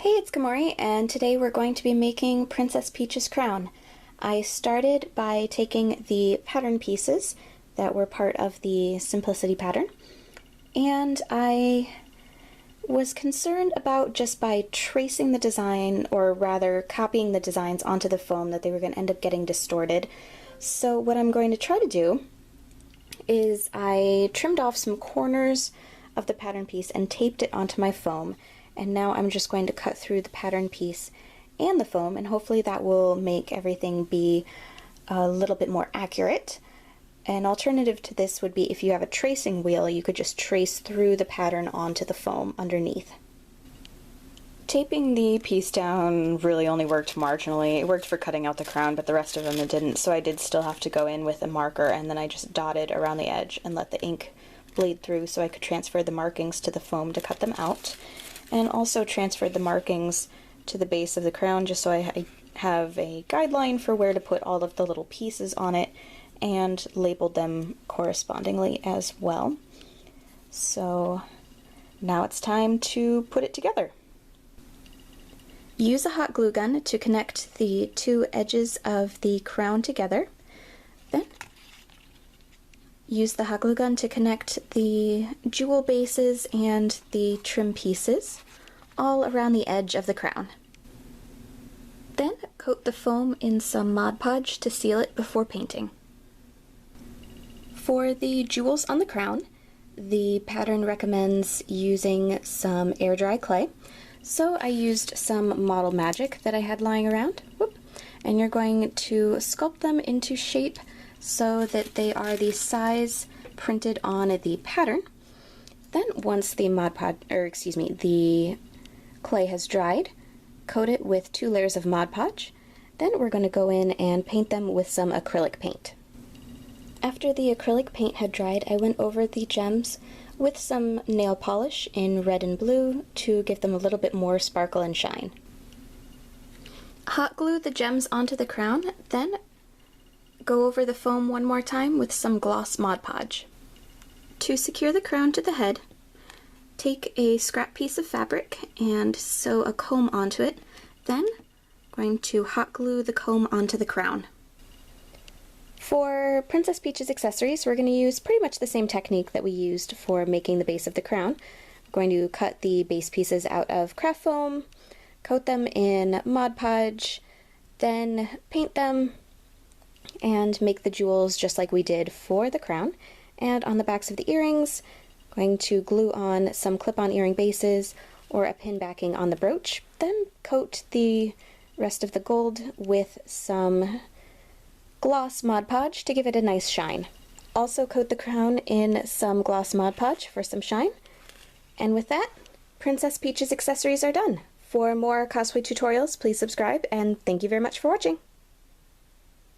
Hey, it's Kamori, and today we're going to be making Princess Peach's crown. I started by taking the pattern pieces that were part of the Simplicity pattern, and I was concerned about just by tracing the design, or rather copying the designs onto the foam, that they were going to end up getting distorted. So what I'm going to try to do is I trimmed off some corners of the pattern piece and taped it onto my foam. And now I'm just going to cut through the pattern piece and the foam, and hopefully that will make everything be a little bit more accurate. An alternative to this would be if you have a tracing wheel, you could just trace through the pattern onto the foam underneath. Taping the piece down really only worked marginally. It worked for cutting out the crown, but the rest of them it didn't, so I did still have to go in with a marker, and then I just dotted around the edge and let the ink bleed through so I could transfer the markings to the foam to cut them out. And also transferred the markings to the base of the crown just so I have a guideline for where to put all of the little pieces on it, and labeled them correspondingly as well. So now it's time to put it together. Use a hot glue gun to connect the two edges of the crown together. Then use the hot glue gun to connect the jewel bases and the trim pieces all around the edge of the crown. Then coat the foam in some Mod Podge to seal it before painting. For the jewels on the crown, the pattern recommends using some air dry clay, so I used some Model Magic that I had lying around. And you're going to sculpt them into shape so that they are the size printed on the pattern. Then once the the clay has dried, coat it with 2 layers of Mod Podge. Then we're going to go in and paint them with some acrylic paint. After the acrylic paint had dried, I went over the gems with some nail polish in red and blue to give them a little bit more sparkle and shine. Hot glue the gems onto the crown, then go over the foam one more time with some gloss Mod Podge. To secure the crown to the head, take a scrap piece of fabric and sew a comb onto it, then going to hot glue the comb onto the crown. For Princess Peach's accessories, we're going to use pretty much the same technique that we used for making the base of the crown. We're going to cut the base pieces out of craft foam, coat them in Mod Podge, then paint them, and make the jewels just like we did for the crown. And on the backs of the earrings, going to glue on some clip-on earring bases or a pin backing on the brooch, then coat the rest of the gold with some gloss Mod Podge to give it a nice shine. Also coat the crown in some gloss Mod Podge for some shine. And with that, Princess Peach's accessories are done. For more cosplay tutorials, please subscribe, and thank you very much for watching!